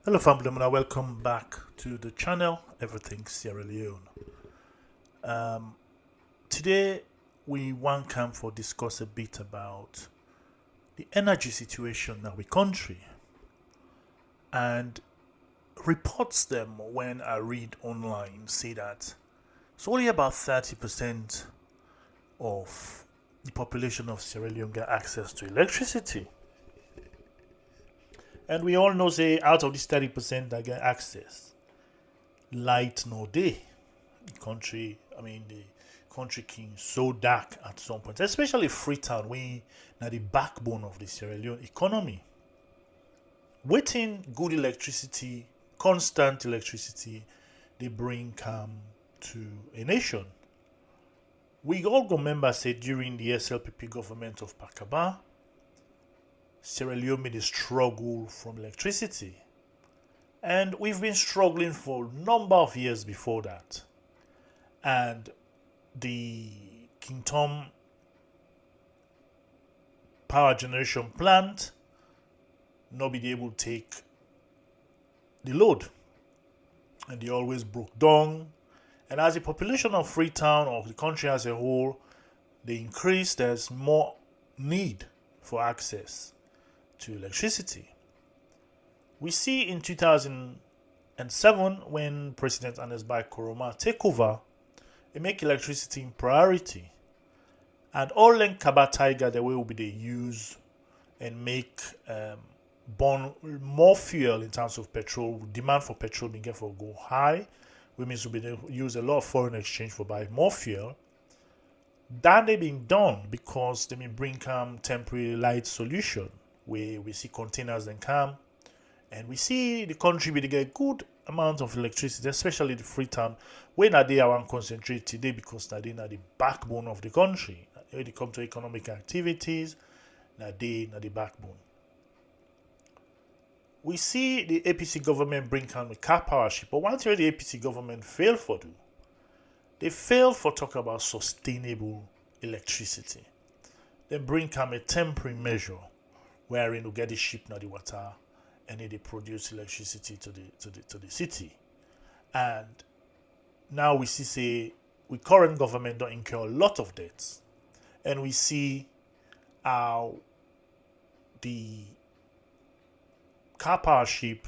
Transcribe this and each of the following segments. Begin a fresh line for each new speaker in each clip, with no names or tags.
Hello family, and welcome back to the channel Everything Sierra Leone. Um, Today we want come for discuss a bit about the energy situation in our country, and reports them when I read online say that it's only about 30% of the population of Sierra Leone get access to electricity. And we all know say out of this 30% that get access, light no day. The country king so dark at some point, especially Freetown, we now the backbone of the Sierra Leone economy. Waiting good electricity, constant electricity, they bring calm to a nation. We all remember say during the SLPP government of Pakaba, Sierra Leone made a struggle from electricity. And we've been struggling for a number of years before that. And the King Tom power generation plant not be able to take the load. And they always broke down. And as the population of Freetown or the country as a whole, they increase, there's more need for access to electricity. We see in 2007 when President Anesbai Koroma take over, they make electricity in priority. And all in Kaba Tiger, the way will be they use and make burn more fuel in terms of petrol. Demand for petrol being for go high. We means to be use a lot of foreign exchange for buy more fuel. That they been done because they been bring temporary light solution where we see containers then come, and we see the country will get good amount of electricity, especially the Freetown, when they are concentrate today because they are the backbone of the country. When it comes to economic activities, they are the backbone. We see the APC government bring down the car powership, but once the APC government fail for do, they fail for talk about sustainable electricity. They bring come a temporary measure wherein we get the ship now the water and they produce electricity to the city. And now we see say we current government don't incur a lot of debts. And we see how the car power ship,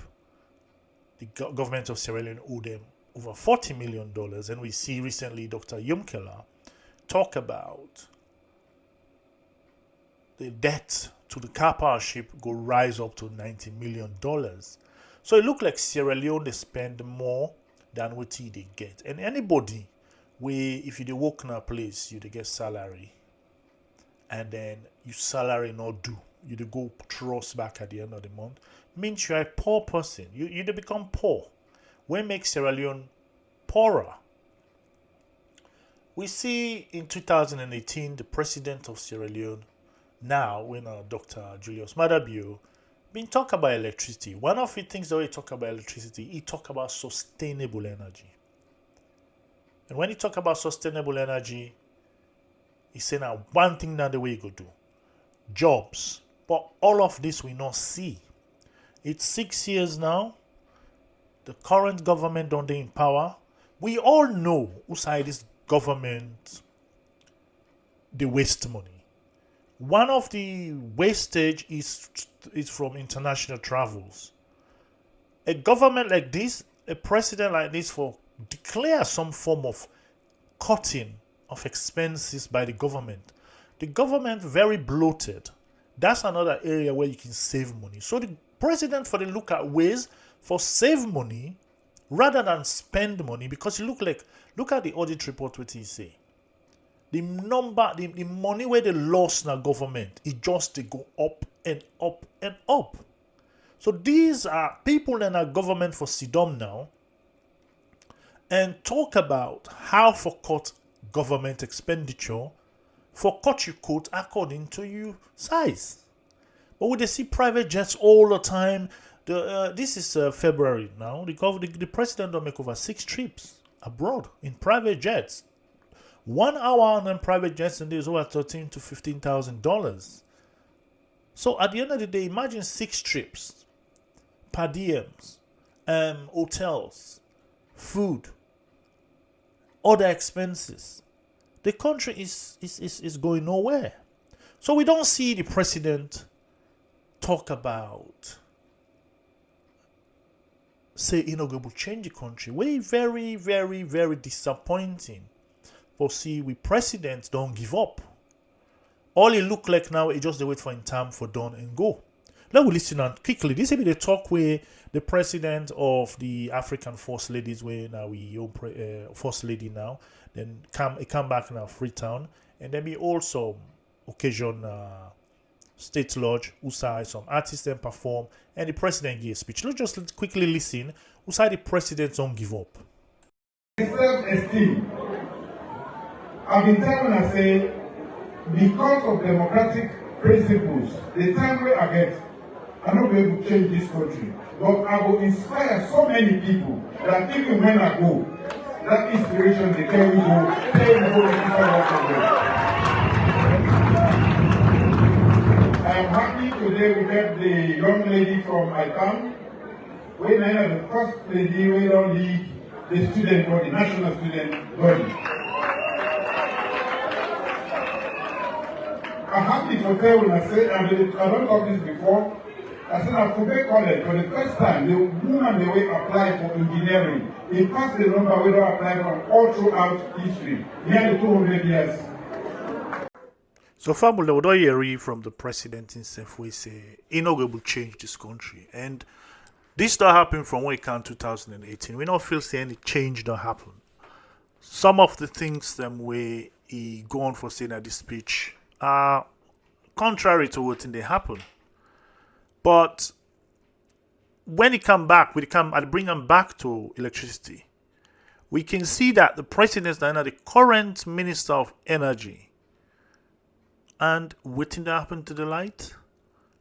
the government of Sierra Leone owe them over $40 million. And we see recently Dr. Yumkella talk about the debt to the car power ship go rise up to $90 million. So it look like Sierra Leone they spend more than what they get. And anybody where if you they work in a place, you they get salary, and then you salary not do, you they go trust back at the end of the month, means you're a poor person. You they become poor. What makes Sierra Leone poorer? We see in 2018 the president of Sierra Leone, now when Dr. Julius Madabio been talk about electricity. One of the things that he talk about electricity, he talk about sustainable energy. And when he talk about sustainable energy, he say now one thing that the way you go do. Jobs. But all of this we not see. It's 6 years now. The current government don't they in power. We all know outside this government they waste money. One of the wastage is from international travels. A government like this, a president like this, for declare some form of cutting of expenses by the government. The government very bloated. That's another area where you can save money. So the president for the look at ways for save money rather than spend money, because you look at the audit report what he say. The money where they lost in the government, it just they go up and up and up. So these are people in our government for Sidom now and talk about how for cut government expenditure, for cut you cut according to your size. But we they see private jets all the time. This is February now. The president don't make over 6 trips abroad in private jets. 1 hour on private jets and is over $13,000 to $15,000. So at the end of the day, imagine 6 trips per diems. hotels, food, other expenses. The country is going nowhere. So we don't see the president talk about, say, going to change the country. We very, very, very disappointing. But see, we presidents don't give up. All it look like now is just the wait for in time for done and go. Let we listen and quickly. This will be the talk where the president of the African First Ladies, where now we own First Lady now, then come back now Freetown, and then we also occasion State Lodge, who side some artists and perform, and the president gave a speech. Let's just quickly listen. Who side the president don't give up.
Self-esteem. I've been telling I say, because of democratic principles, the time we are get, I'm not going to change this country. But I will inspire so many people that even when I go, that inspiration they carry go, stay in the whole I am happy today we get the young lady from ICAM. We are the first lady we don't lead the student body, national student body. I'm happy to tell when I say, I don't talk this before, I said at Quebec College, for the first time, the woman they will apply for engineering. They passed the number we don't apply from all throughout history, nearly 200 years.
So Fabul, we don't hear from the president himself, we say, he's not going to change this country. And this don't happen from when it came 2018. We don't feel any change don't happen. Some of the things them way he go on for saying at this speech are contrary to what they happen. But when he come back, I bring him back to electricity. We can see that the president is now the current minister of energy. And what thing that happened to the light?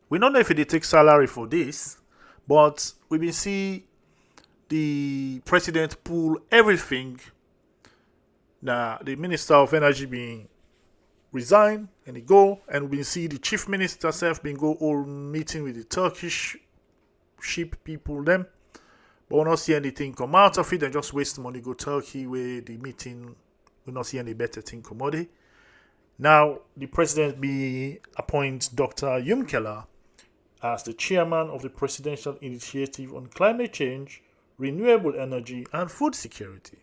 We don't know if he did take salary for this, but we will see the president pull everything. Now the minister of energy being resign and he go, and we see the chief minister self being go all meeting with the Turkish ship people them, but we not see anything come out of it and just waste money go Turkey where the meeting we not see any better thing come out of it. Now the president be appoint Dr. Yumkella as the chairman of the Presidential Initiative on Climate Change, Renewable Energy and Food Security.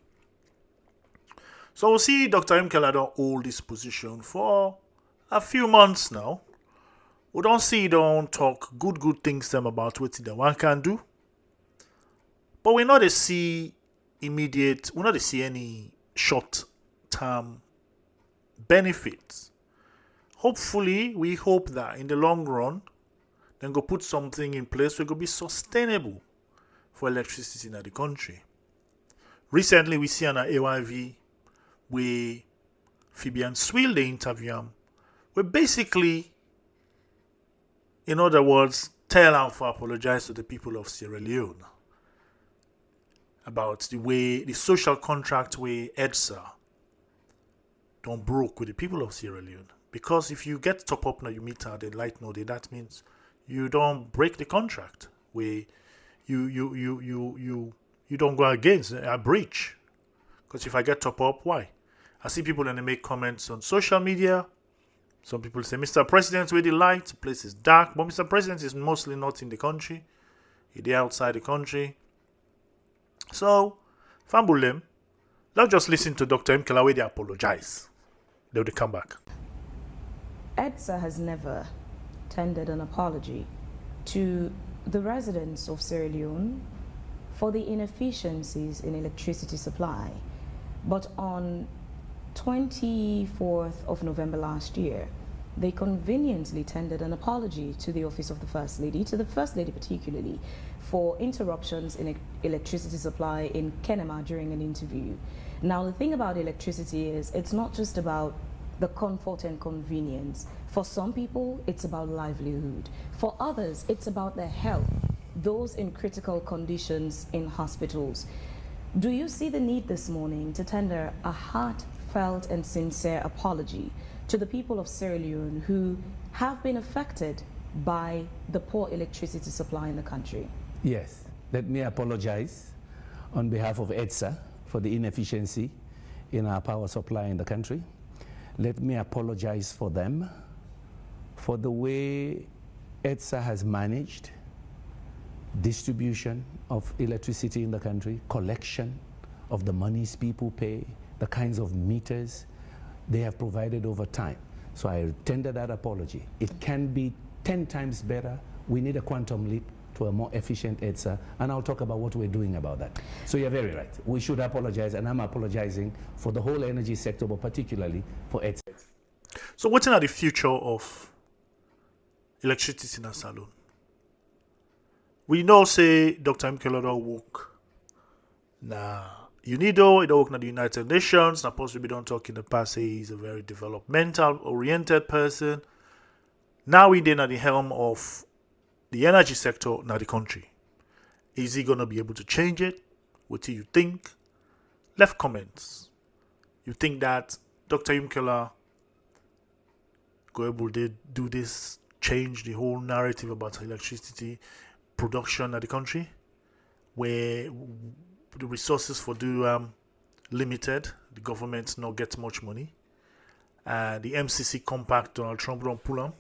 So we'll see Dr. Yumkella don't hold this position for a few months now. We don't see he don't talk good things them about what the one can do. But we not see any short-term benefits. Hopefully, we hope that in the long run, then go put something in place where it will be sustainable for electricity in the country. Recently, we see on our AYV where Fabian Swill, the interview, where basically, in other words, tell him to apologize to the people of Sierra Leone about the social contract where EDSA don't broke with the people of Sierra Leone. Because if you get top up now, you meet her, the light no day, that means you don't break the contract where you don't go against a breach. Because if I get top up, why? I see people and they make comments on social media. Some people say, Mr. President, where the light, the place is dark. But Mr. President is mostly not in the country. He's outside the country. So, Fambulem, let's just listen to Dr. Yumkella where they apologize. They will come back.
EDSA has never tendered an apology to the residents of Sierra Leone for the inefficiencies in electricity supply. But on 24th of November last year, they conveniently tendered an apology to the office of the First Lady, to the First Lady particularly, for interruptions in electricity supply in Kenema during an interview. Now, the thing about electricity is it's not just about the comfort and convenience. For some people, it's about livelihood. For others, it's about their health, those in critical conditions in hospitals. Do you see the need this morning to tender a heartfelt and sincere apology to the people of Sierra Leone who have been affected by the poor electricity supply in the country?
Yes, let me apologize on behalf of EDSA for the inefficiency in our power supply in the country. Let me apologize for them for the way EDSA has managed distribution of electricity in the country, collection of the monies people pay, the kinds of meters they have provided over time. So I tender that apology. It can be 10 times better. We need a quantum leap to a more efficient EDSA, and I'll talk about what we're doing about that. So you're very right. We should apologize, and I'm apologizing for the whole energy sector, but particularly for EDSA.
So what's the future of electricity in a salon? We know, say, Dr. Yumkella don't work now. UNIDO, it don't work in the United Nations. Now, possibly don't talk in the past, say he's a very developmental oriented person. Now we're in at the helm of the energy sector in the country. Is he going to be able to change it? What do you think? Left comments. You think that Dr. Yumkella go able to do this, change the whole narrative about electricity production in the country, where the resources for do limited, the government not get much money, and the MCC compact Donald Trump don't pull them.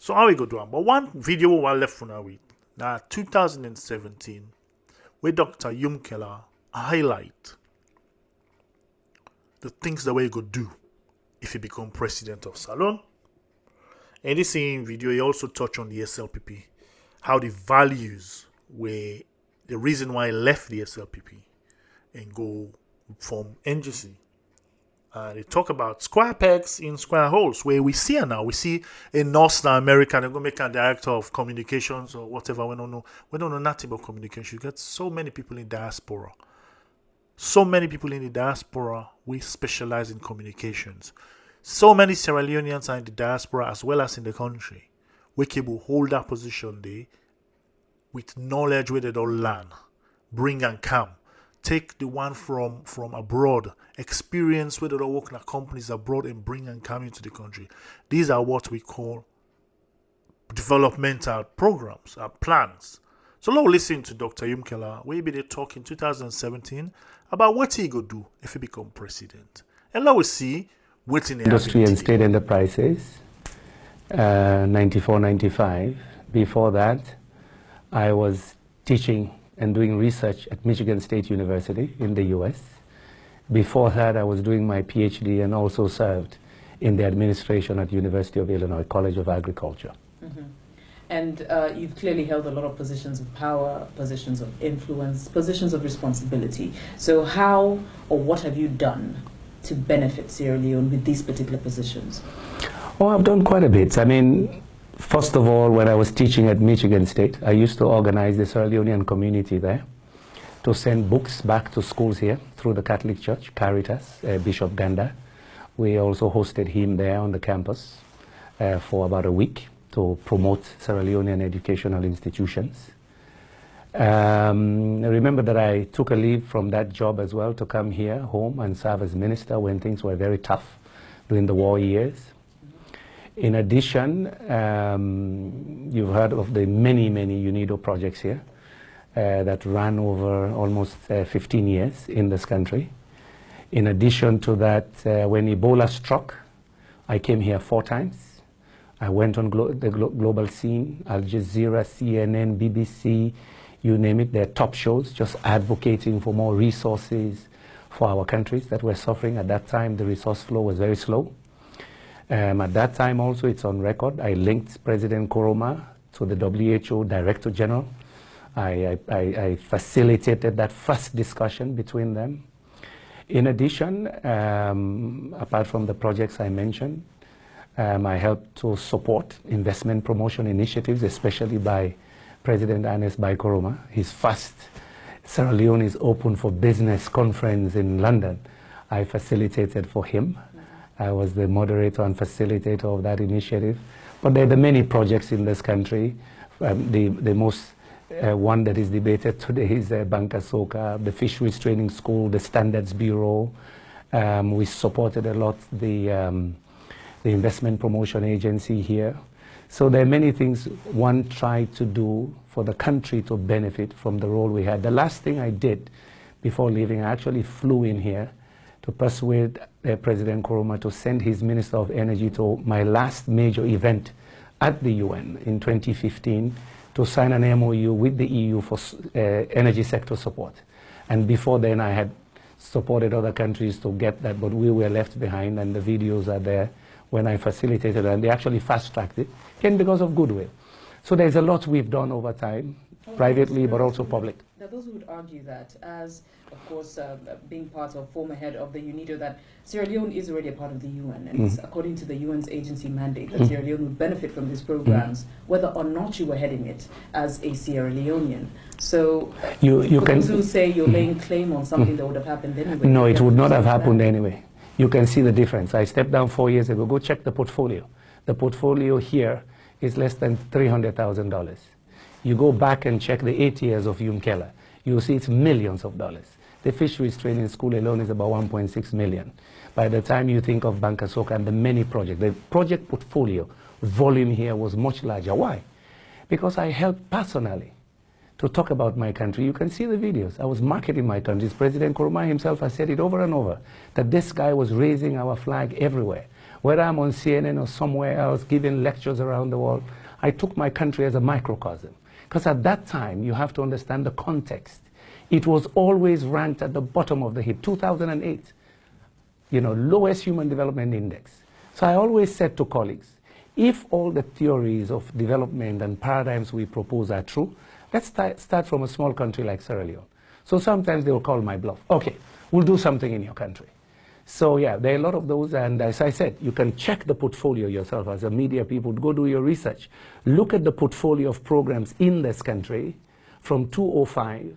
So how we go do them? But one video we left for now with now 2017, where Dr. Yumkella highlight the things that we go do if he become president of Salon. And this same video, he also touched on the SLPP, how the values were the reason why he left the SLPP and go from NGC. They talk about square pegs in square holes, where we see her now. We see in North America, they're going to make a director of communications or whatever. We don't know nothing about communication. You get so many people in diaspora. So many people in the diaspora, we specialize in communications. So many Sierra Leoneans are in the diaspora as well as in the country. We can hold that position there with knowledge where they don't learn. Bring and come. Take the one from abroad, experience where they don't work in companies abroad and bring and come into the country. These are what we call developmental programs, plans. So now listen to Dr. Yumkella. We be talk in 2017 about what he go do if he become president. And now we see what in the
industry and state enterprises, 94, 95. Before that, I was teaching and doing research at Michigan State University in the US. Before that, I was doing my PhD and also served in the administration at University of Illinois College of Agriculture.
Mm-hmm. And you've clearly held a lot of positions of power, positions of influence, positions of responsibility. So how or what have you done to benefit Sierra Leone with these particular positions?
Oh, I've done quite a bit. I mean, first of all, when I was teaching at Michigan State, I used to organize the Sierra Leonean community there to send books back to schools here through the Catholic Church, Caritas, Bishop Ganda. We also hosted him there on the campus for about a week to promote Sierra Leonean educational institutions. I remember that I took a leave from that job as well to come here home and serve as minister when things were very tough during the war years. In addition, you've heard of the many UNIDO projects here that ran over almost 15 years in this country. In addition to that, when Ebola struck, I came here 4 times. I went on the global scene, Al Jazeera, CNN, BBC, you name it, their top shows, just advocating for more resources for our countries that were suffering. At that time, the resource flow was very slow. At that time also, it's on record, I linked President Koroma to the WHO Director General. I facilitated that first discussion between them. In addition, apart from the projects I mentioned, I helped to support investment promotion initiatives, especially by President Ernest Bai Koroma. His first Sierra Leone is open for business conference in London, I facilitated for him. I was the moderator and facilitator of that initiative. But there are many projects in this country. The most one that is debated today is Banka Soka, the Fisheries Training School, the Standards Bureau. We supported a lot the Investment Promotion Agency here. So there are many things one tried to do for the country to benefit from the role we had. The last thing I did before leaving, I actually flew in here to persuade President Nkrumah to send his Minister of Energy to my last major event at the UN in 2015 to sign an MOU with the EU for energy sector support. And before then I had supported other countries to get that, but we were left behind, and the videos are there when I facilitated, and they actually fast-tracked it, again because of goodwill. So there's a lot we've done over time, privately but also public.
There are those who would argue that, as of course being part of former head of the UNIDO, that Sierra Leone is already a part of the UN, and it's according to the UN's agency mandate that Sierra Leone would benefit from these programs, whether or not you were heading it as a Sierra Leonean. So you can those who say you're laying claim on something that would have happened anyway.
No, it would not have happened anyway. You can see the difference. I stepped down 4 years ago. Go check the portfolio. The portfolio here is less than $300,000. You go back and check the 8 years of Yumkella. You'll see it's millions of dollars. The fisheries training school alone is about 1.6 million. By the time you think of Bankasoka and the many projects, the project portfolio volume here was much larger. Why? Because I helped personally to talk about my country. You can see the videos. I was marketing my country. President Nkrumah himself has said it over and over, that this guy was raising our flag everywhere. Whether I'm on CNN or somewhere else giving lectures around the world, I took my country as a microcosm. Because at that time, you have to understand the context. It was always ranked at the bottom of the heap. 2008, lowest human development index. So I always said to colleagues, if all the theories of development and paradigms we propose are true, let's start from a small country like Sierra Leone. So sometimes they will call my bluff. Okay, we'll do something in your country. So yeah, there are a lot of those, and as I said, you can check the portfolio yourself as a media people. Go do your research. Look at the portfolio of programs in this country from 2005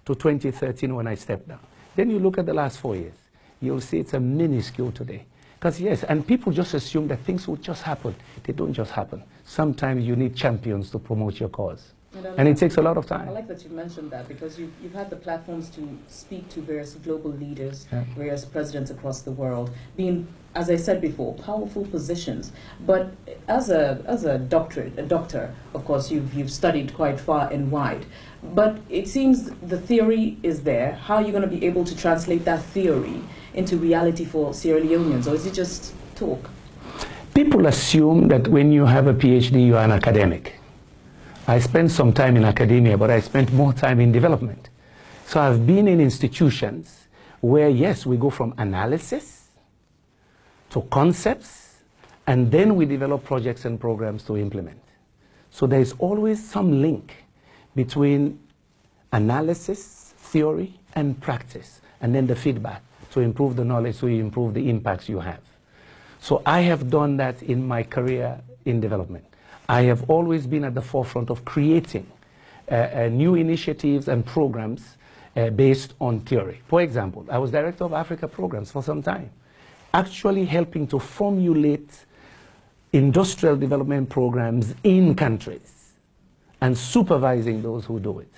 to 2013 when I stepped down. Then you look at the last 4 years. You'll see it's a minuscule today. Because yes, and people just assume that things will just happen. They don't just happen. Sometimes you need champions to promote your cause. And it takes a lot of time.
I like that you mentioned that, because you've had the platforms to speak to various global leaders, various presidents across the world, being, as I said before, powerful positions. But as a doctor, of course, you've studied quite far and wide. But it seems the theory is there. How are you going to be able to translate that theory into reality for Sierra Leoneans, or is it just talk?
People assume that when you have a PhD, you are an academic. I spent some time in academia, but I spent more time in development. So I've been in institutions where, yes, we go from analysis to concepts, and then we develop projects and programs to implement. So there's always some link between analysis, theory, and practice, and then the feedback to improve the knowledge, so you improve the impacts you have. So I have done that in my career in development. I have always been at the forefront of creating new initiatives and programs based on theory. For example, I was director of Africa programs for some time, actually helping to formulate industrial development programs in countries and supervising those who do it.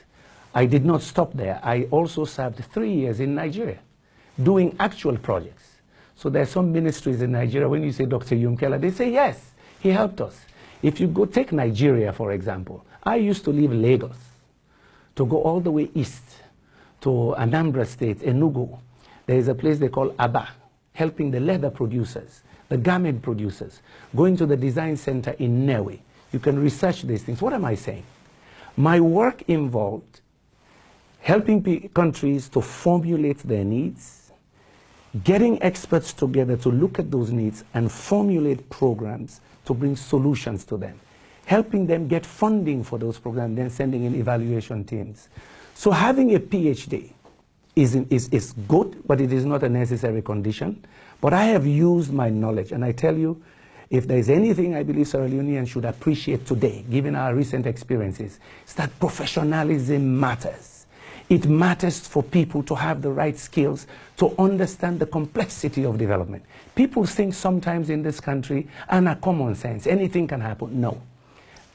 I did not stop there. I also served 3 years in Nigeria doing actual projects. So there are some ministries in Nigeria, when you say Dr. Yumkella, they say, yes, he helped us. If you go take Nigeria, for example, I used to leave Lagos to go all the way east to Anambra State, Enugu. There is a place they call Aba, helping the leather producers, the garment producers, going to the design center in Newe. You can research these things. What am I saying? My work involved helping countries to formulate their needs, getting experts together to look at those needs and formulate programs to bring solutions to them, helping them get funding for those programs, then sending in evaluation teams. So having a PhD is good, but it is not a necessary condition. But I have used my knowledge, and I tell you, if there is anything I believe Sierra Leoneans should appreciate today, given our recent experiences, it's that professionalism matters. It matters for people to have the right skills to understand the complexity of development. People think sometimes in this country, and a common sense, anything can happen. No.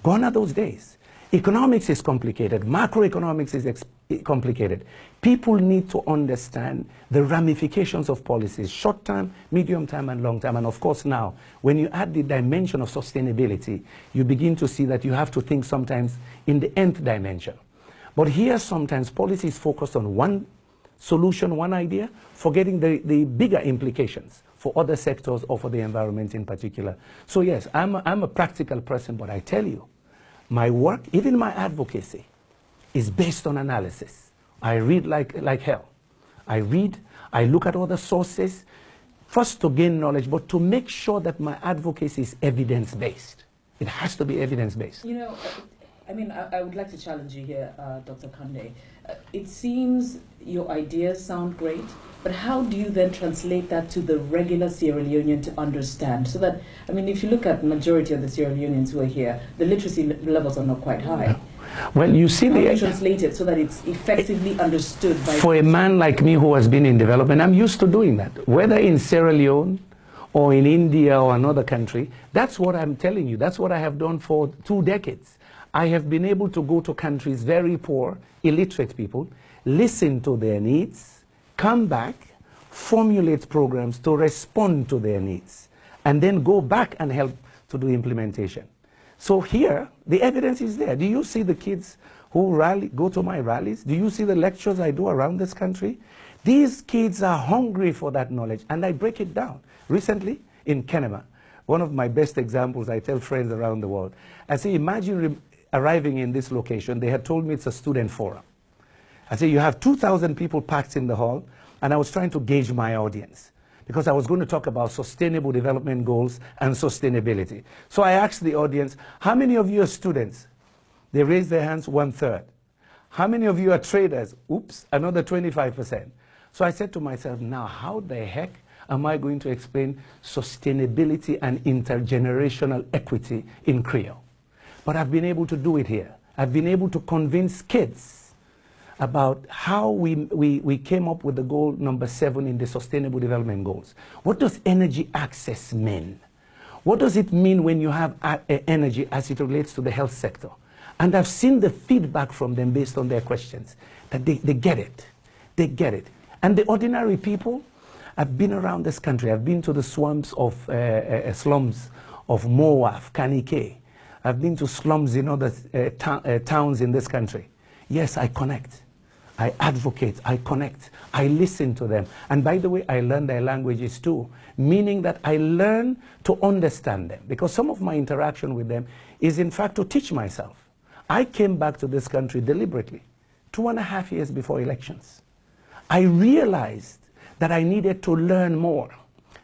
Gone are those days. Economics is complicated. Macroeconomics is complicated. People need to understand the ramifications of policies, short term, medium term, and long term. And of course now, when you add the dimension of sustainability, you begin to see that you have to think sometimes in the nth dimension. But here sometimes policy is focused on one solution, one idea, forgetting the bigger implications for other sectors or for the environment in particular. So yes, I'm a practical person, but I tell you, my work, even my advocacy, is based on analysis. I read like hell. I read, I look at other sources, first to gain knowledge, but to make sure that my advocacy is evidence-based. It has to be evidence-based.
You know, I mean, I would like to challenge you here, Dr. Kande. It seems your ideas sound great, but how do you then translate that to the regular Sierra Leonean to understand? So that, I mean, if you look at majority of the Sierra Leoneans who are here, the literacy levels are not quite high.
Well, you see,
how do you translate it so that it's effectively understood by...
For a man like me who has been in development, I'm used to doing that. Whether in Sierra Leone or in India or another country, that's what I'm telling you. That's what I have done for 2 decades. I have been able to go to countries very poor, illiterate people, listen to their needs, come back, formulate programs to respond to their needs, and then go back and help to do implementation. So here, the evidence is there. Do you see the kids who go to my rallies? Do you see the lectures I do around this country? These kids are hungry for that knowledge, and I break it down. Recently, in Kenema, one of my best examples, I tell friends around the world, I say, imagine arriving in this location. They had told me it's a student forum. I say, you have 2,000 people packed in the hall, and I was trying to gauge my audience because I was going to talk about sustainable development goals and sustainability. So I asked the audience, how many of you are students? They raised their hands, 1/3. How many of you are traders? Oops, another 25%. So I said to myself, now how the heck am I going to explain sustainability and intergenerational equity in Creole? But I've been able to do it here. I've been able to convince kids about how we came up with the goal number 7 in the Sustainable Development Goals. What does energy access mean? What does it mean when you have energy as it relates to the health sector? And I've seen the feedback from them based on their questions, that they get it. They get it. And the ordinary people, I've been around this country. I've been to the slums of Mowaf, Kanike. I've been to slums in other towns in this country. Yes, I connect. I advocate. I connect. I listen to them. And by the way, I learn their languages too, meaning that I learn to understand them, because some of my interaction with them is in fact to teach myself. I came back to this country deliberately 2.5 years before elections. I realized that I needed to learn more,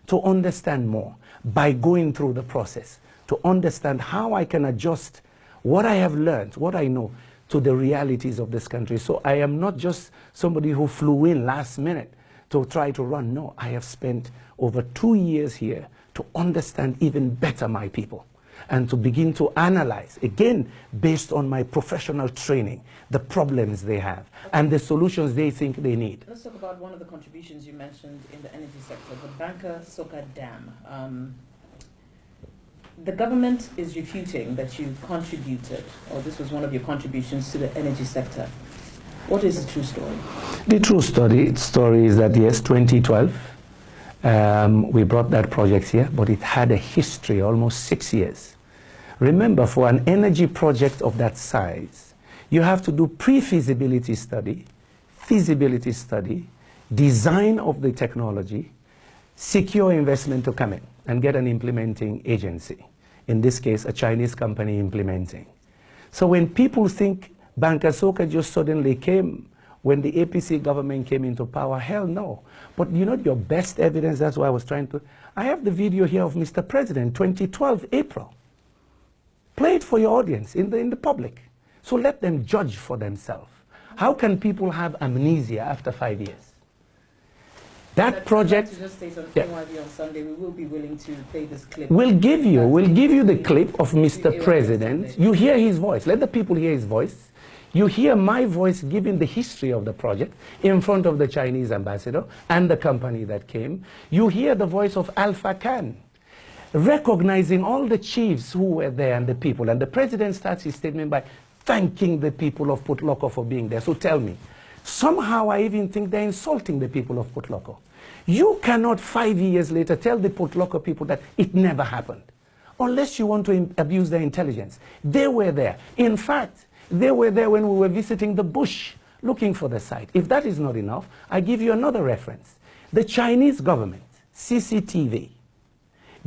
to understand more by going through the process, to understand how I can adjust what I have learned, what I know, to the realities of this country. So I am not just somebody who flew in last minute to try to run. No, I have spent over 2 years here to understand even better my people and to begin to analyze, again, based on my professional training, the problems they have and the solutions they think they need.
Let's talk about one of the contributions you mentioned in the energy sector, the Banker Soka Dam. The government is refuting that you contributed, or this was one of your contributions to the energy sector. What is the true story?
The true story is that, yes, 2012, we brought that project here, but it had a history, almost 6 years. Remember, for an energy project of that size, you have to do pre-feasibility study, feasibility study, design of the technology, secure investment to come in and get an implementing agency. In this case, a Chinese company implementing. So when people think Banker Soka just suddenly came when the APC government came into power, hell no. But you know your best evidence, that's why I was trying to, I have the video here of Mr. President, 2012, April. Play it for your audience, in the public. So let them judge for themselves. How can people have amnesia after 5 years? That project,
to just state on KYB on Sunday, we will be willing to play this clip.
We'll give you the clip of Mr. President. You hear his voice. Let the people hear his voice. You hear my voice giving the history of the project in front of the Chinese ambassador and the company that came. You hear the voice of Alpha Khan, recognizing all the chiefs who were there and the people. And the president starts his statement by thanking the people of Port Loko for being there. So tell me, somehow I even think they're insulting the people of Port Loko. You cannot 5 years later tell the Port Loko people that it never happened, unless you want to abuse their intelligence. They were there. In fact, they were there when we were visiting the bush, looking for the site. If that is not enough, I give you another reference. The Chinese government, CCTV,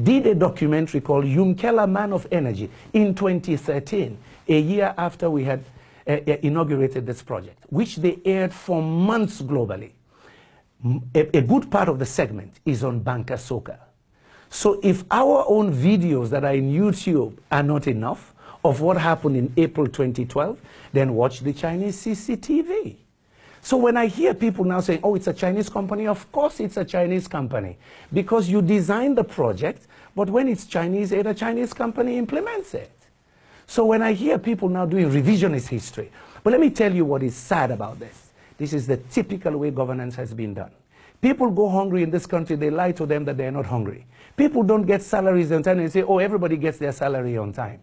did a documentary called Yumkella, Man of Energy in 2013, a year after we had inaugurated this project, which they aired for months globally. A good part of the segment is on Banka Soka. So if our own videos that are in YouTube are not enough of what happened in April 2012, then watch the Chinese CCTV. So when I hear people now saying, oh, it's a Chinese company, of course it's a Chinese company, because you design the project, but when it's Chinese aid, a Chinese company implements it. So when I hear people now doing revisionist history, but let me tell you what is sad about this. This is the typical way governance has been done. People go hungry in this country, they lie to them that they're not hungry. People don't get salaries on time and say, oh, everybody gets their salary on time.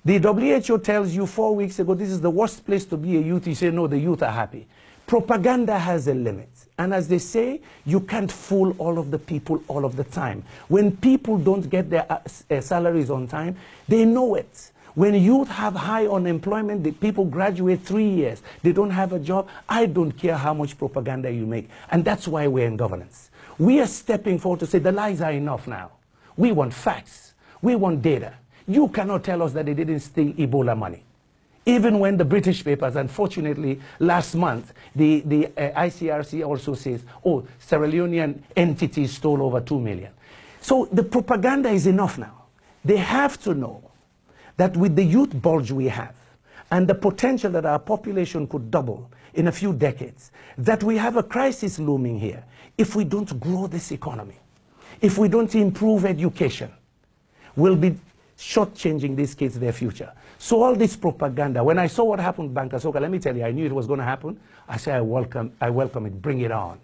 The WHO tells you 4 weeks ago, this is the worst place to be a youth. You say, no, the youth are happy. Propaganda has a limit. And as they say, you can't fool all of the people all of the time. When people don't get their salaries on time, they know it. When youth have high unemployment, the people graduate 3 years, they don't have a job, I don't care how much propaganda you make. And that's why we're in governance. We are stepping forward to say the lies are enough now. We want facts. We want data. You cannot tell us that they didn't steal Ebola money. Even when the British papers, unfortunately, last month, the ICRC also says, oh, Sierra Leonean entities stole over 2 million. So the propaganda is enough now. They have to know that with the youth bulge we have, and the potential that our population could double in a few decades, that we have a crisis looming here if we don't grow this economy, if we don't improve education, we'll be shortchanging these kids their future. So all this propaganda, when I saw what happened in Banka Soka, let me tell you, I knew it was going to happen. I said, I welcome it, bring it on.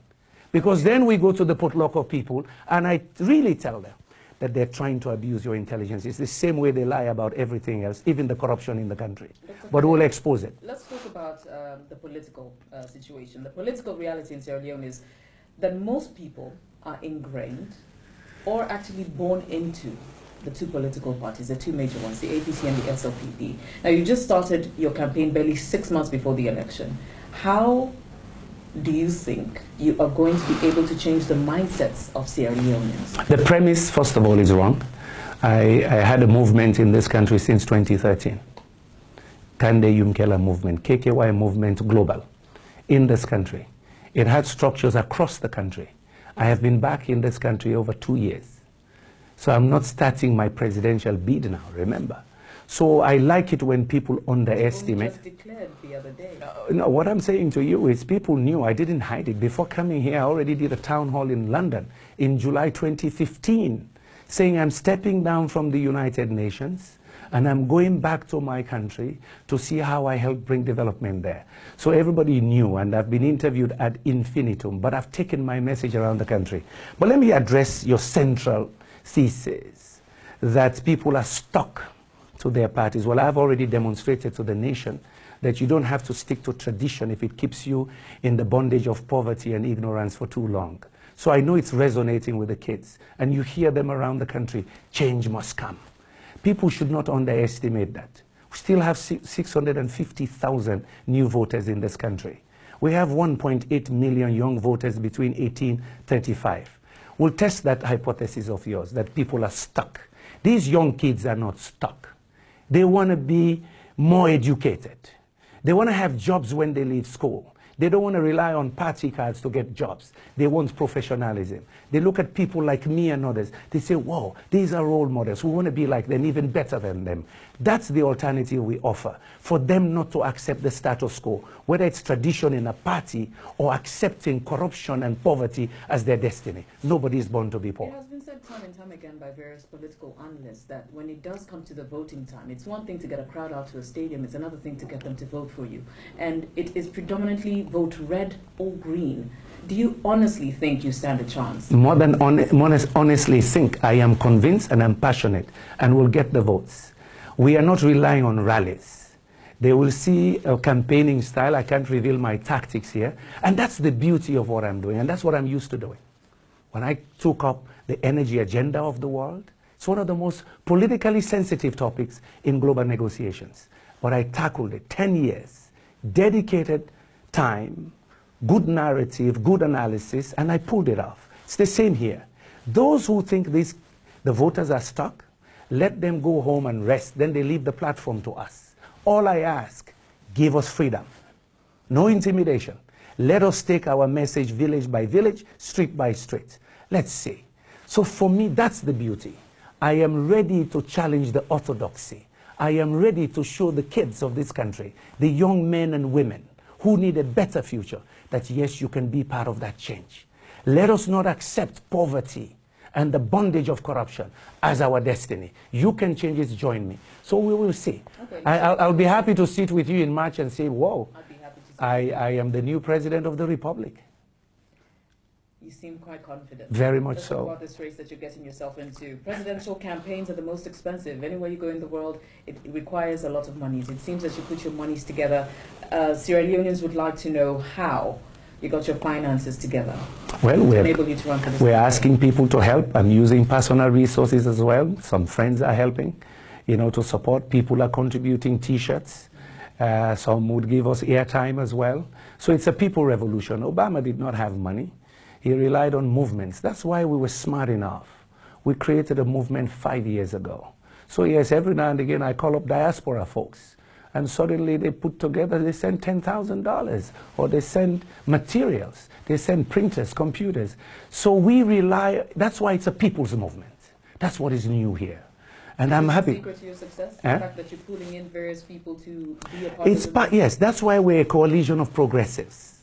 Because then we go to the Port Loko people, and I really tell them that they're trying to abuse your intelligence. It's the same way they lie about everything else, even the corruption in the country. But we'll expose it.
Let's talk about the political situation. The political reality in Sierra Leone is that most people are ingrained or actually born into the two political parties, the two major ones, the APC and the SLPD. Now, you just started your campaign barely 6 months before the election. How do you think you are going to be able to change the mindsets of Sierra Leoneans?
The premise, first of all, is wrong. I had a movement in this country since 2013. Kande Yumkella movement, KKY movement global, in this country. It had structures across the country. I have been back in this country over 2 years. So I'm not starting my presidential bid now, remember. So I like it when people underestimate.
You just declared the other day.
No, what I'm saying to you is people knew. I didn't hide it. Before coming here, I already did a town hall in London in July 2015, saying I'm stepping down from the United Nations and I'm going back to my country to see how I help bring development there. So everybody knew, and I've been interviewed ad infinitum, but I've taken my message around the country. But let me address your central thesis that people are stuck to their parties. Well, I've already demonstrated to the nation that you don't have to stick to tradition if it keeps you in the bondage of poverty and ignorance for too long. So I know it's resonating with the kids, and you hear them around the country. Change must come. People should not underestimate that. We still have 650,000 new voters in this country. We have 1.8 million young voters between 18 and 35. We'll test that hypothesis of yours, that people are stuck. These young kids are not stuck. They want to be more educated. They want to have jobs when they leave school. They don't want to rely on party cards to get jobs. They want professionalism. They look at people like me and others. They say, whoa, these are role models. We want to be like them, even better than them. That's the alternative we offer, for them not to accept the status quo, whether it's tradition in a party or accepting corruption and poverty as their destiny. Nobody is born to be poor.
It has been said time and time again by various political analysts that when it does come to the voting time, it's one thing to get a crowd out to a stadium, it's another thing to get them to vote for you. And it is predominantly vote red or green. Do you honestly think you stand a chance?
More than honestly think, I am convinced and I'm passionate and will get the votes. We are not relying on rallies. They will see a campaigning style. I can't reveal my tactics here. And that's the beauty of what I'm doing, and that's what I'm used to doing. When I took up the energy agenda of the world, it's one of the most politically sensitive topics in global negotiations. But I tackled it, 10 years, dedicated time, good narrative, good analysis, and I pulled it off. It's the same here. Those who think the voters are stuck, let them go home and rest. Then they leave the platform to us. All I ask, give us freedom. No intimidation. Let us take our message village by village, street by street. Let's see. So for me, that's the beauty. I am ready to challenge the orthodoxy. I am ready to show the kids of this country, the young men and women who need a better future, that yes, you can be part of that change. Let us not accept poverty and the bondage of corruption as our destiny. You can change it, join me. So we will see. Okay, I'll be happy to sit with you in March and say, whoa, I'd be happy to I am the new president of the Republic.
You seem quite confident.
Very much so.
About this race that you're getting yourself into. Presidential campaigns are the most expensive. Anywhere you go in the world, it requires a lot of money. It seems that you put your monies together. Sierra Leoneans would like to know how you got your finances together.
Well, we're asking people to help. I'm using personal resources as well. Some friends are helping, to support. People are contributing T-shirts. Some would give us airtime as well. So it's a people revolution. Obama did not have money. He relied on movements. That's why we were smart enough. We created a movement 5 years ago. So yes, every now and again I call up diaspora folks, and suddenly they put together, they send $10,000, or they send materials, they send printers, computers. So we rely, that's why it's a people's movement. That's what is new here. And I'm happy.
The secret to your success? The fact that you're pulling in various people to be a part of it?
Yes, that's why we're a coalition of progressives.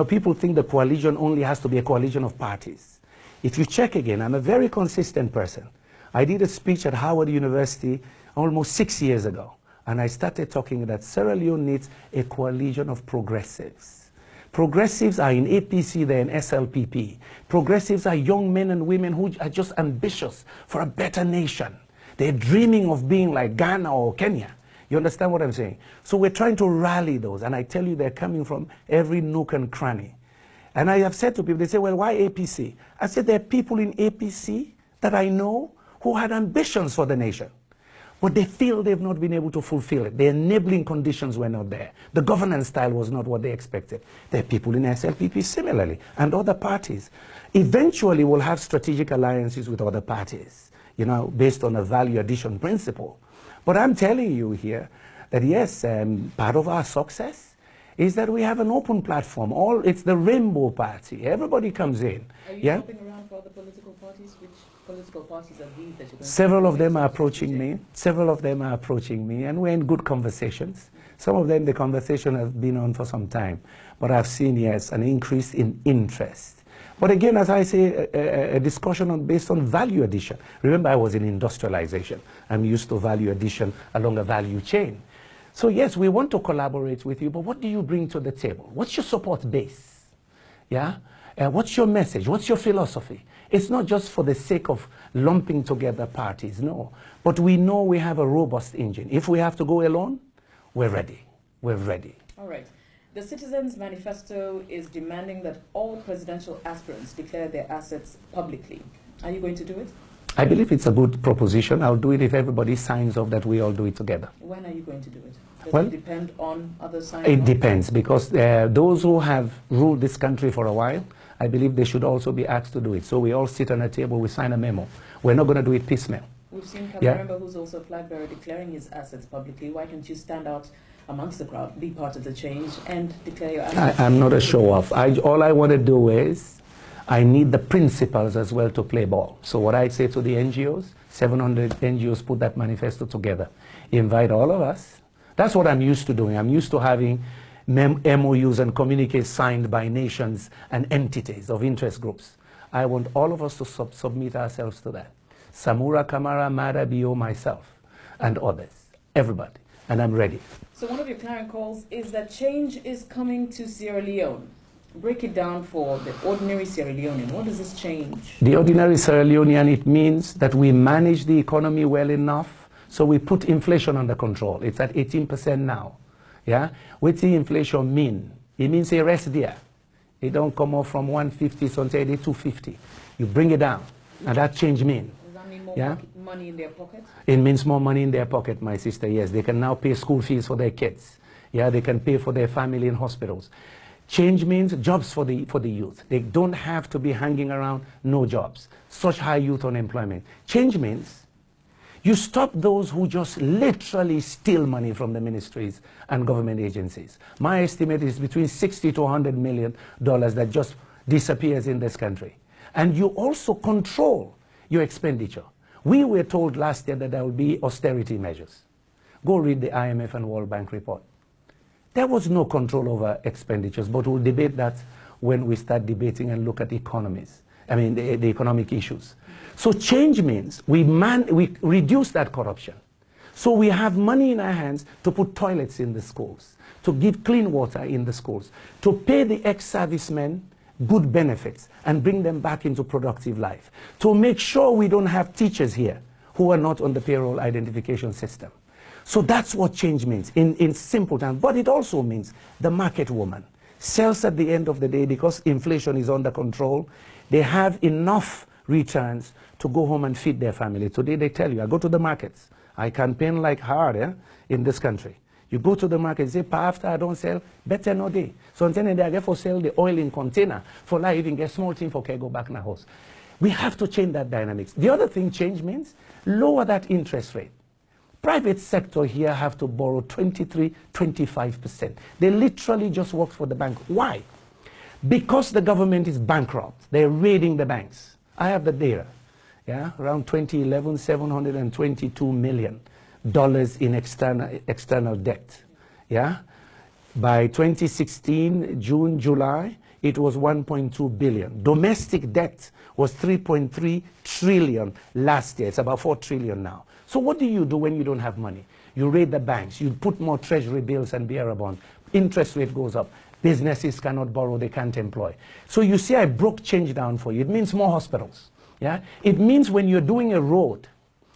People think the coalition only has to be a coalition of parties. If you check again, I'm a very consistent person. I did a speech at Howard University almost 6 years ago, and I started talking that Sierra Leone needs a coalition of progressives. Progressives are in APC, they're in SLPP. Progressives are young men and women who are just ambitious for a better nation. They're dreaming of being like Ghana or Kenya. You understand what I'm saying? So we're trying to rally those, and I tell you they're coming from every nook and cranny. And I have said to people, they say, well, why APC? I said, there are people in APC that I know who had ambitions for the nation, but they feel they've not been able to fulfill it. The enabling conditions were not there. The governance style was not what they expected. There are people in SLPP similarly, and other parties. Eventually, we'll have strategic alliances with other parties, based on a value addition principle. But I'm telling you here that yes, part of our success is that we have an open platform. It's the Rainbow Party. Everybody comes in.
Are you shopping around for other political parties? Which political parties are these that you're going
Several of them are approaching me. Several of them are approaching me, and we're in good conversations. Some of them, the conversation has been on for some time. But I've seen, yes, an increase in interest. But again, as I say, a discussion based on value addition. Remember, I was in industrialization. I'm used to value addition along a value chain. So yes, we want to collaborate with you, but what do you bring to the table? What's your support base? Yeah? What's your message? What's your philosophy? It's not just for the sake of lumping together parties, no. But we know we have a robust engine. If we have to go alone, we're ready. We're ready.
All right. The Citizens Manifesto is demanding that all presidential aspirants declare their assets publicly. Are you going to do it?
I believe it's a good proposition. I'll do it if everybody signs off that we all do it together.
When are you going to do it? Does
well,
it depend on other signs?
It depends, because those who have ruled this country for a while, I believe they should also be asked to do it. So we all sit on a table, we sign a memo. We're not going to do it piecemeal.
We've seen Kabaremba, who's also a flag bearer, declaring his assets publicly. Why can't you stand out amongst the crowd, be part of the change, and declare your assets?
I'm not a show-off. All I want to do is, I need the principals as well to play ball. So what I say to the NGOs, 700 NGOs put that manifesto together. Invite all of us. That's what I'm used to doing. I'm used to having MOUs and communiques signed by nations and entities of interest groups. I want all of us to submit ourselves to that. Samura Kamara, Mada Bio, myself, and others. Everybody. And I'm ready.
So one of your clarion calls is that change is coming to Sierra Leone. Break it down for the ordinary Sierra Leonean. What does this change?
The ordinary Sierra Leonean, it means that we manage the economy well enough So we put inflation under control. It's at 18% now. Yeah? What's the inflation mean? It means a rest there. It don't come off from 150 so say 250. You bring it down. And that change mean.
Does that mean more
Yeah?
money in their pocket?
It means more money in their pocket, my sister, yes. They can now pay school fees for their kids. Yeah, they can pay for their family in hospitals. Change means jobs for the youth. They don't have to be hanging around, no jobs. Such high youth unemployment. Change means you stop those who just literally steal money from the ministries and government agencies. My estimate is between 60 to 100 million dollars that just disappears in this country. And you also control your expenditure. We were told last year that there will be austerity measures. Go read the IMF and World Bank report. There was no control over expenditures, but we'll debate that when we start debating and look at economies. I mean, the economic issues. So change means we reduce that corruption. So we have money in our hands to put toilets in the schools, to give clean water in the schools, to pay the ex-servicemen good benefits and bring them back into productive life, to make sure we don't have teachers here who are not on the payroll identification system. So that's what change means in simple terms. But it also means the market woman sells at the end of the day because inflation is under control. They have enough returns to go home and feed their family. Today they tell you, I go to the markets. I campaign like hard in this country. You go to the market, say, pa after I don't sell, better no day. So until they get for sell the oil in container for like even get small thing for go back in the house. We have to change that dynamics. The other thing change means lower that interest rate. Private sector here have to borrow 23, 25%. They literally just work for the bank. Why? Because the government is bankrupt. They're raiding the banks. I have the data. Yeah, around 2011, $722 million in external debt. Yeah, by 2016, June, July, it was 1.2 billion. Domestic debt was 3.3 trillion last year. It's about 4 trillion now. So what do you do when you don't have money? You raid the banks. You put more treasury bills and bearer bonds. Interest rate goes up. Businesses cannot borrow. They can't employ. So you see, I broke change down for you. It means more hospitals. Yeah? It means when you're doing a road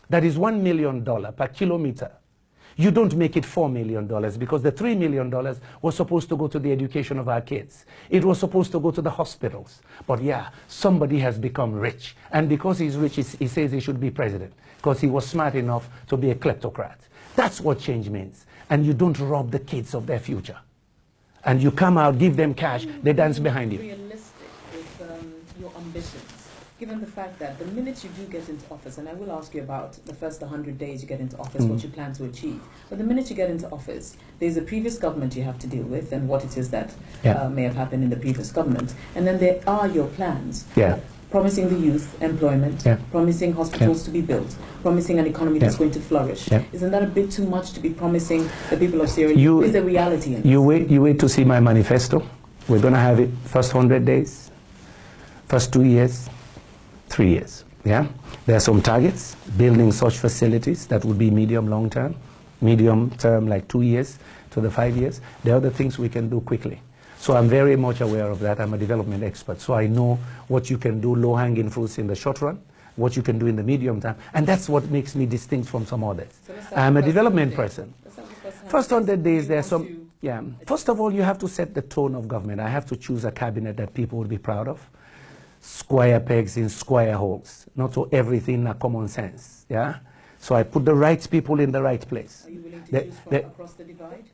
that is $1 million per kilometer, you don't make it $4 million because the $3 million was supposed to go to the education of our kids. It was supposed to go to the hospitals. But yeah, somebody has become rich. And because he's rich, he says he should be president because he was smart enough to be a kleptocrat. That's what change means. And you don't rob the kids of their future. And you come out, give them cash, they dance behind you.
Realistic with your ambitions, given the fact that the minute you do get into office, and I will ask you about the first 100 days you get into office, what you plan to achieve, but the minute you get into office, there's a previous government you have to deal with and what it is that may have happened in the previous government. And then there are your plans.
Yeah.
Promising the youth employment, promising hospitals to be built, promising an economy that's going to flourish. Isn't that a bit too much to be promising the people of Sierra Leone? Is there reality in this?
You wait to see my manifesto. We're going to have it first 100 days, first 2 years, 3 years. Yeah, there are some targets, building such facilities that would be medium, long term, medium term like 2 years to the 5 years. There are other things we can do quickly. So I'm very much aware of that. I'm a development expert. So I know what you can do, low-hanging fruits in the short run, what you can do in the medium term. And that's what makes me distinct from some others. So I'm a development person. First 100 days, there's some, First of all, you have to set the tone of government. I have to choose a cabinet that people will be proud of. Square pegs in square holes. Not so everything a common sense. Yeah. So I put the right people in the right place.
Are you willing to choose from across the divide?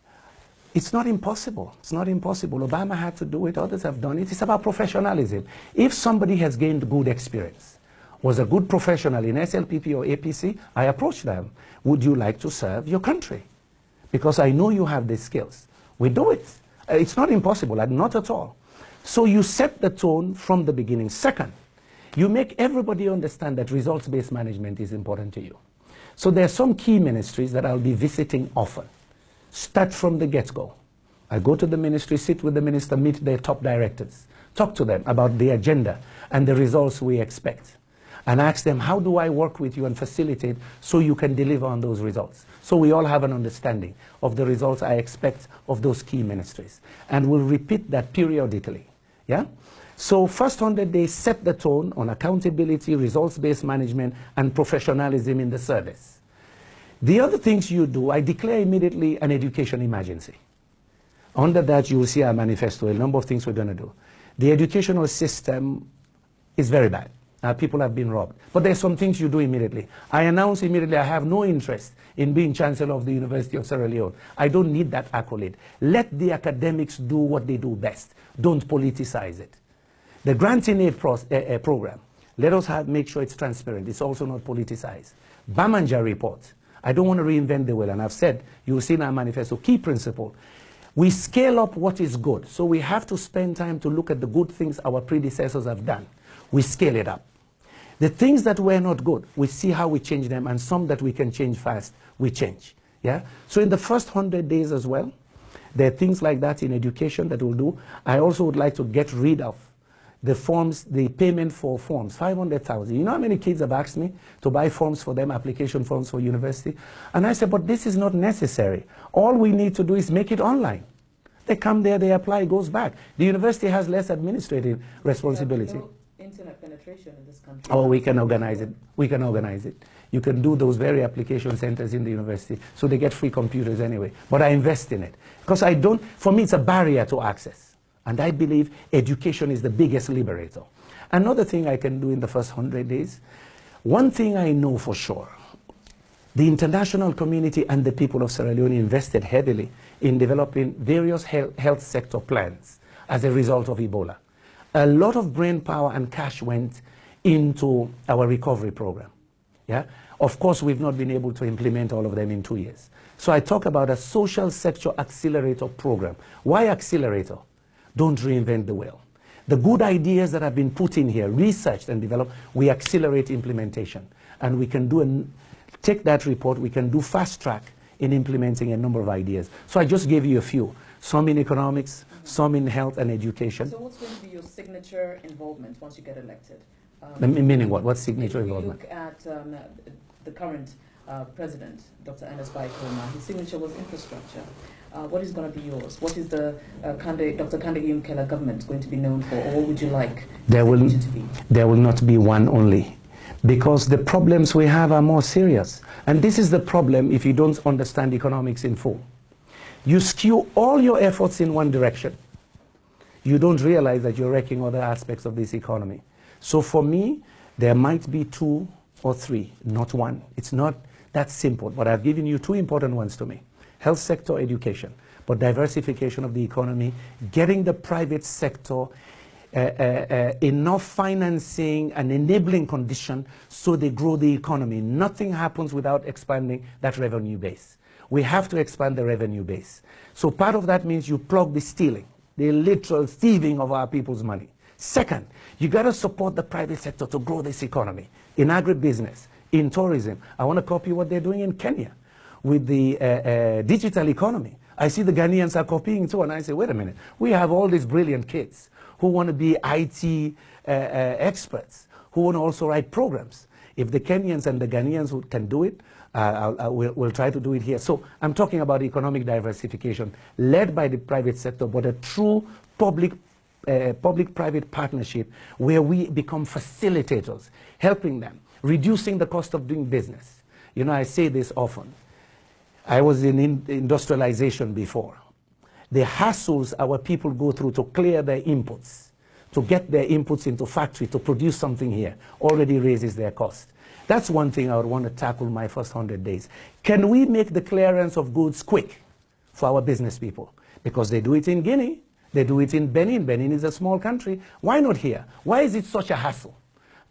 It's not impossible. It's not impossible. Obama had to do it. Others have done it. It's about professionalism. If somebody has gained good experience, was a good professional in SLPP or APC, I approach them. Would you like to serve your country? Because I know you have the skills. We do it. It's not impossible, not at all. So you set the tone from the beginning. Second, you make everybody understand that results-based management is important to you. So there are some key ministries that I'll be visiting often. Start from the get-go. I go to the ministry, sit with the minister, meet their top directors, talk to them about the agenda and the results we expect, and ask them, how do I work with you and facilitate so you can deliver on those results? So we all have an understanding of the results I expect of those key ministries. And we'll repeat that periodically. Yeah? So first 100 days, set the tone on accountability, results-based management, and professionalism in the service. The other things you do, I declare immediately an education emergency. Under that, you will see our manifesto, a number of things we're going to do. The educational system is very bad. People have been robbed. But there's some things you do immediately. I announce immediately I have no interest in being Chancellor of the University of Sierra Leone. I don't need that accolade. Let the academics do what they do best. Don't politicize it. The granting aid program, let us make sure it's transparent. It's also not politicized. Bamanja report. I don't want to reinvent the wheel, and I've said, you will see in our manifesto, key principle. We scale up what is good. So we have to spend time to look at the good things our predecessors have done. We scale it up. The things that were not good, we see how we change them, and some that we can change fast, we change. Yeah? So in the first 100 days as well, there are things like that in education that we'll do. I also would like to get rid of the forms, the payment for forms, 500,000. You know how many kids have asked me to buy forms for them, application forms for university? And I said, but this is not necessary. All we need to do is make it online. They come there, they apply, it goes back. The university has less administrative responsibility.
No internet penetration in this country.
Oh, we can organize it. We can organize it. You can do those very application centers in the university, so they get free computers anyway. But I invest in it. Because I don't, for me, it's a barrier to access. And I believe education is the biggest liberator. Another thing I can do in the first 100 days, one thing I know for sure, the international community and the people of Sierra Leone invested heavily in developing various health sector plans as a result of Ebola. A lot of brain power and cash went into our recovery program. Yeah? Of course, we've not been able to implement all of them in 2 years. So I talk about a social sector accelerator program. Why accelerator? Don't reinvent the wheel. The good ideas that have been put in here, researched and developed, we accelerate implementation. And we can do take that report, we can do fast track in implementing a number of ideas. So I just gave you a few, some in economics, some in health and education.
So what's going to be your signature involvement once you get elected?
Meaning what? What's signature
if you
involvement?
look at the current president, Dr. Ernest Bai Koroma, his signature was infrastructure. What is going to be yours? What is the Dr. Kande Yumkella government going to be known for, or what would you like
there will,
to be?
There will not be one only, because the problems we have are more serious. And this is the problem if you don't understand economics in full. You skew all your efforts in one direction. You don't realize that you're wrecking other aspects of this economy. So for me, there might be 2 or 3, not one. It's not that simple, but I've given you 2 important ones to me. Health sector, education, but diversification of the economy, getting the private sector enough financing and enabling condition so they grow the economy. Nothing happens without expanding that revenue base. We have to expand the revenue base. So part of that means you plug the stealing, the literal thieving of our people's money. Second, you got to support the private sector to grow this economy. In agribusiness, in tourism. I want to copy what they're doing in Kenya with the digital economy. I see the Ghanaians are copying too, and I say, wait a minute, we have all these brilliant kids who want to be IT experts, who want to also write programs. If the Kenyans and the Ghanaians who can do it, we'll try to do it here. So I'm talking about economic diversification led by the private sector, but a true public-private partnership where we become facilitators, helping them, reducing the cost of doing business. You know, I say this often. I was in industrialization before. The hassles our people go through to clear their inputs, to get their inputs into factory, to produce something here, already raises their cost. That's one thing I would want to tackle my first 100 days. Can we make the clearance of goods quick for our business people? Because they do it in Guinea, they do it in Benin. Benin is a small country. Why not here? Why is it such a hassle?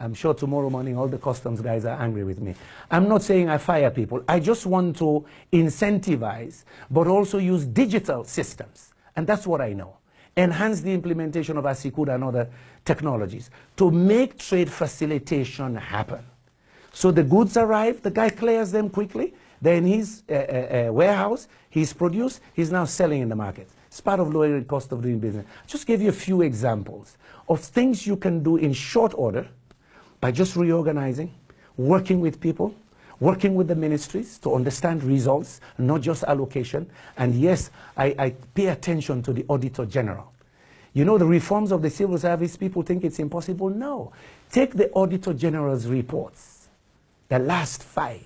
I'm sure tomorrow morning all the customs guys are angry with me. I'm not saying I fire people. I just want to incentivize, but also use digital systems. And that's what I know. Enhance the implementation of Asikuda and other technologies to make trade facilitation happen. So the goods arrive, the guy clears them quickly, they're in his warehouse, he's produced, he's now selling in the market. It's part of lowering the cost of doing business. Just give you a few examples of things you can do in short order by just reorganizing, working with people, working with the ministries to understand results, not just allocation. And yes, I pay attention to the Auditor General. You know, the reforms of the civil service, people think it's impossible. No. Take the Auditor General's reports, the last 5.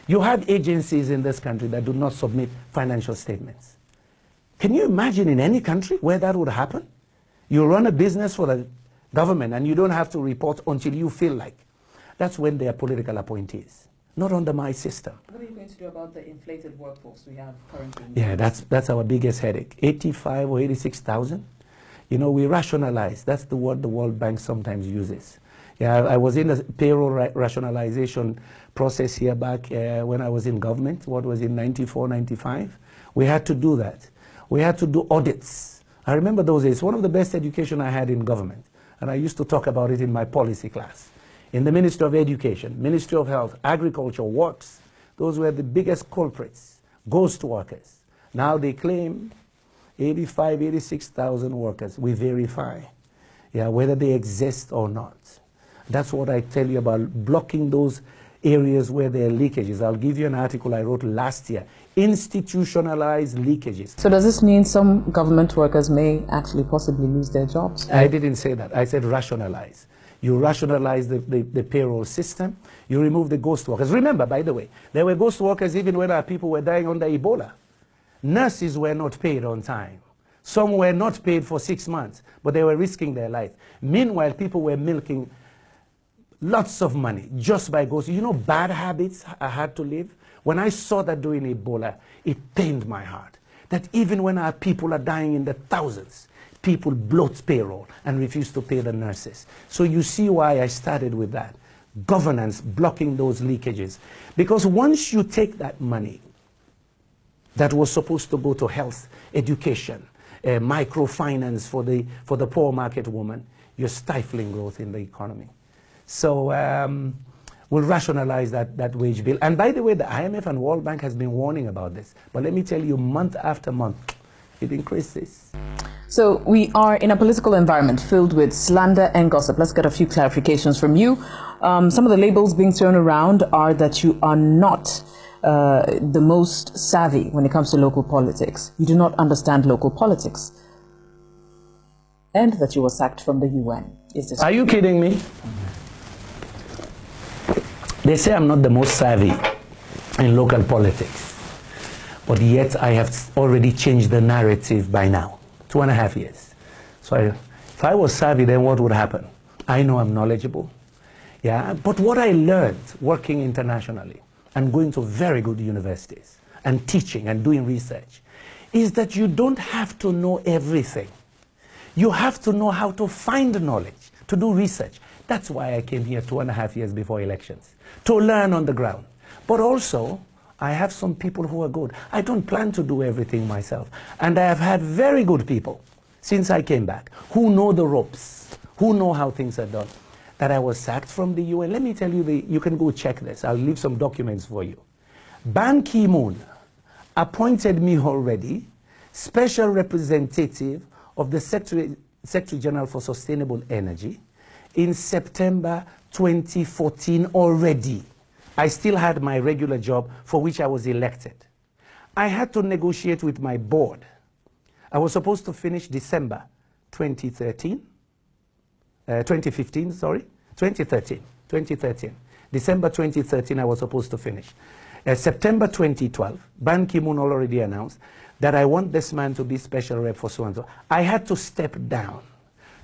You have agencies in this country that do not submit financial statements. Can you imagine in any country where that would happen? You run a business for the government and you don't have to report until you feel like. That's when they are political appointees, not under my system.
What are you going to do about the inflated workforce we have currently?
Yeah, that's our biggest headache. 85 or 86,000. You know, we rationalize. That's the word the World Bank sometimes uses. Yeah, I was in a payroll rationalization process here back when I was in government. What was in 94, 95? We had to do that. We had to do audits. I remember those days. One of the best education I had in government, and I used to talk about it in my policy class. In the Ministry of Education, Ministry of Health, Agriculture, Works, those were the biggest culprits, ghost workers. Now they claim 85, 86,000 workers. We verify, yeah, whether they exist or not. That's what I tell you about blocking those areas where there are leakages. I'll give you an article I wrote last year. Institutionalized leakages.
So does this mean some government workers may actually possibly lose their jobs?
I didn't say that. I said rationalize. You rationalize the payroll system. You remove the ghost workers. Remember, by the way, there were ghost workers even when our people were dying under Ebola. Nurses were not paid on time. Some were not paid for 6 months, but they were risking their life. Meanwhile, people were milking lots of money just by ghosts. You know, bad habits I had to live. When I saw that during Ebola, it pained my heart. That even when our people are dying in the thousands, people bloat payroll and refuse to pay the nurses. So you see why I started with that. Governance, blocking those leakages. Because once you take that money that was supposed to go to health, education, microfinance for the poor market woman, you're stifling growth in the economy. So we'll rationalize that wage bill. And by the way, the IMF and World Bank has been warning about this. But let me tell you, month after month, it increases.
So we are in a political environment filled with slander and gossip. Let's get a few clarifications from you. Some of the labels being thrown around are that you are not the most savvy when it comes to local politics. You do not understand local politics. And that you were sacked from the UN. Is this?
Are you kidding me? They say I'm not the most savvy in local politics, but yet I have already changed the narrative by now, 2.5 years. So if I was savvy, then what would happen? I know I'm knowledgeable, yeah, but what I learned working internationally and going to very good universities and teaching and doing research is that you don't have to know everything. You have to know how to find knowledge, to do research. That's why I came here 2.5 years before elections, to learn on the ground. But also, I have some people who are good. I don't plan to do everything myself. And I have had very good people since I came back who know the ropes, who know how things are done. That I was sacked from the UN. Let me tell you, you can go check this. I'll leave some documents for you. Ban Ki-moon appointed me already special representative of the Secretary General for Sustainable Energy in September 2014 already. I still had my regular job for which I was elected. I had to negotiate with my board. I was supposed to finish December 2013. 2015, sorry, 2013. December 2013, I was supposed to finish. September 2012, Ban Ki-moon already announced that I want this man to be special rep for so-and-so. I had to step down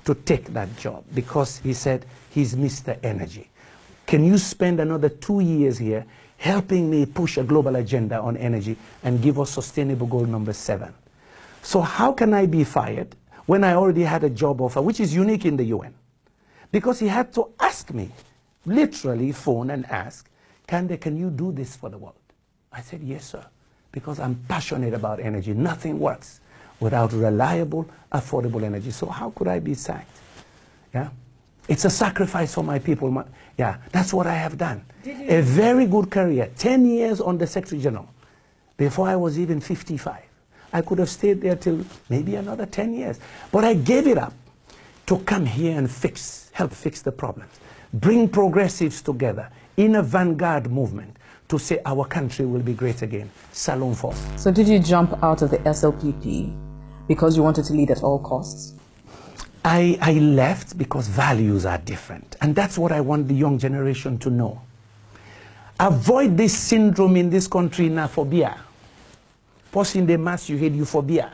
to take that job because he said he's Mr. Energy. Can you spend another 2 years here helping me push a global agenda on energy and give us sustainable goal number 7? So how can I be fired when I already had a job offer, which is unique in the UN? Because he had to ask me, literally phone and ask, Kande, can you do this for the world? I said, yes, sir, because I'm passionate about energy. Nothing works without reliable, affordable energy. So how could I be sacked? Yeah, it's a sacrifice for my people. Yeah, that's what I have done. A very good career, 10 years on the Secretary General, before I was even 55. I could have stayed there till maybe another 10 years. But I gave it up to come here and help fix the problems, bring progressives together in a vanguard movement to say our country will be great again. Salon force.
So did you jump out of the SLPP because you wanted to lead at all costs?
I left because values are different. And that's what I want the young generation to know. Avoid this syndrome in this country now, phobia. Posting the mass, you hate euphobia.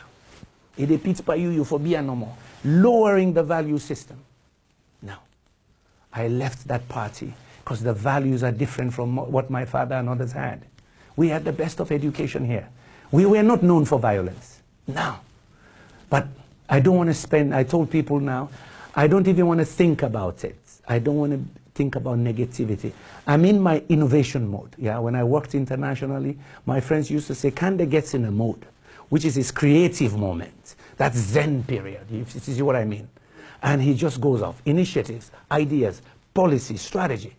If they pit by you, euphobia no more. Lowering the value system. Now, I left that party because the values are different from what my father and others had. We had the best of education here. We were not known for violence. Now, but I don't want to spend, I told people now, I don't even want to think about it. I don't want to think about negativity. I'm in my innovation mode. Yeah, when I worked internationally, my friends used to say, Kande gets in a mode, which is his creative moment. That Zen period, you see what I mean? And he just goes off. Initiatives, ideas, policy, strategy,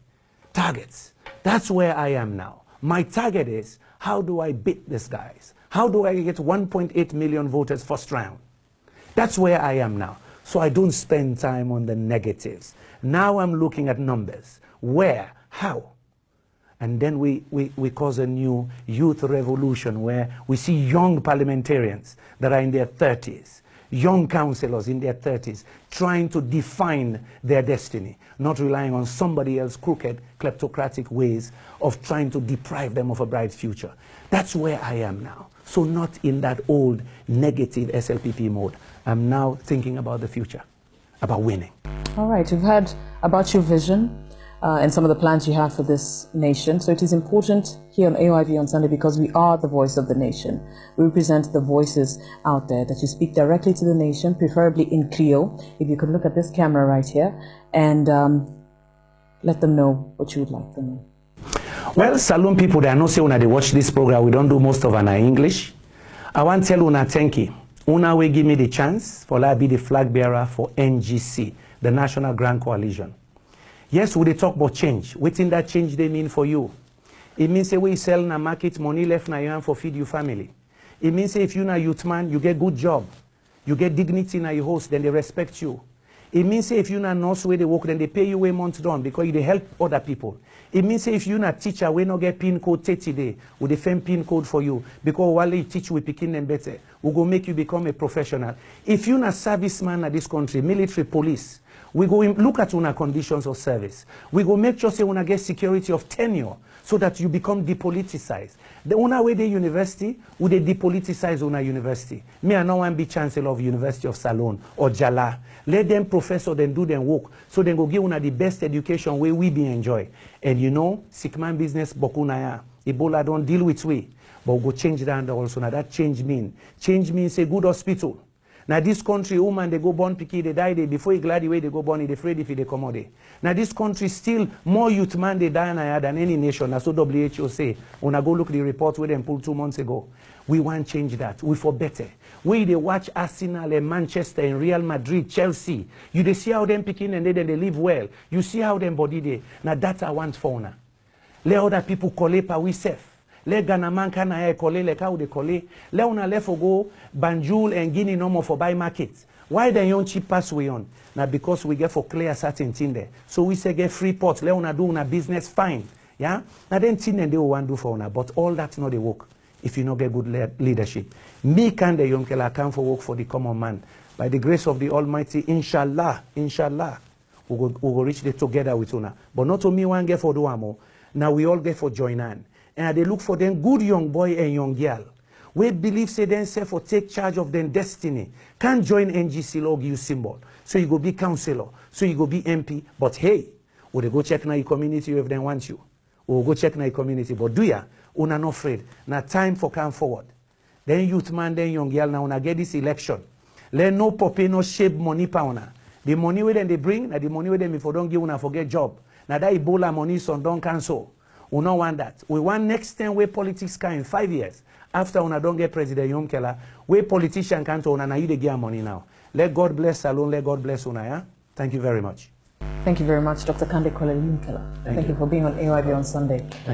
targets. That's where I am now. My target is, how do I beat these guys? How do I get 1.8 million voters first round? That's where I am now. So I don't spend time on the negatives. Now I'm looking at numbers. Where? How? And then we cause a new youth revolution where we see young parliamentarians that are in their 30s, young councillors in their 30s, trying to define their destiny, not relying on somebody else's crooked, kleptocratic ways of trying to deprive them of a bright future. That's where I am now. So not in that old negative SLPP mode. I'm now thinking about the future, about winning.
All right, you've heard about your vision and some of the plans you have for this nation. So it is important here on AOIV on Sunday because we are the voice of the nation. We represent the voices out there that you speak directly to the nation, preferably in Clio. If you could look at this camera right here and let them know what you would like them to know.
Well, Salon people, they are not saying when they watch this program, we don't do most of our English. I want to tell Una thank you. Una will give me the chance for I be the flag bearer for NGC, the National Grand Coalition. Yes, we talk about change. Within that change they mean for you. It means that we sell na market money left na your hand for feed your family. It means if you're a youth man, you get good job. You get dignity na your host, then they respect you. It means if you're a nurse where they work, then they pay you a month down because you help other people. It means if you're a teacher, we not get PIN code 30 days, we defend PIN code for you because while you teach, we picking them better. We go make you become a professional. If you're a serviceman in this country, military, police, we go look at una conditions of service. We go make sure say una get security of tenure so that you become depoliticized. The una way the university, we they depoliticize una university. Me I no want be chancellor of University of Salon or Jala. Let them professor then do them work so then go give una the best education where we be enjoy. And you know, sick man business bokuna ya. Ebola don't deal with we. But we go change that also. Now that change means a good hospital. Now this country, woman, they go born picky, they die, before you glad the way they go born, they afraid if they come out there. Now this country still more youth man they die than any nation. That's what WHO say. When I go look the report where they pulled 2 months ago. We want to change that. We for better. Where they watch Arsenal and Manchester and Real Madrid, Chelsea. You they see how them picking and then they live well. You see how them body they. Now that's I want for now. Let other people call it we safe. Let Ghana man can I call it like how they call it. Let una left for go Banjul and Guinea no more for buy markets. Why the young cheap pass we on? Now because we get for clear certain thing there. So we say get free ports. Let una do una business fine. Yeah? Now then thing and they will want do for una. But all that's not the work if you not get good leadership. Me can the Yumkella come for work for the common man. By the grace of the Almighty, inshallah, we go reach there together with una. But not to me one get for do amo. Now we all get for join on. And they look for them good young boy and young girl. We believe say themselves for take charge of their destiny. Can't join NGC log you symbol. So you go be councillor. So you go be MP. But hey, will they go check na your community if they want you? Or go check na your community. But do ya? Una not afraid. Now time for come forward. Then youth man, then young girl, now una get this election. Let no poppy, no shape money pa una. The money where they bring, now the money where them if you don't give una forget job. Now that Ebola money son don't cancel. We don't want that. We want next time where politics can in 5 years. After una don't get President Yumkella, where politician can't own and you they get money now. Let God bless Salon, let God bless una. Yeah? Thank you very much.
Thank you very much, Dr. Kande Yumkella. Thank you for being on AOIV on Sunday.
Thank you.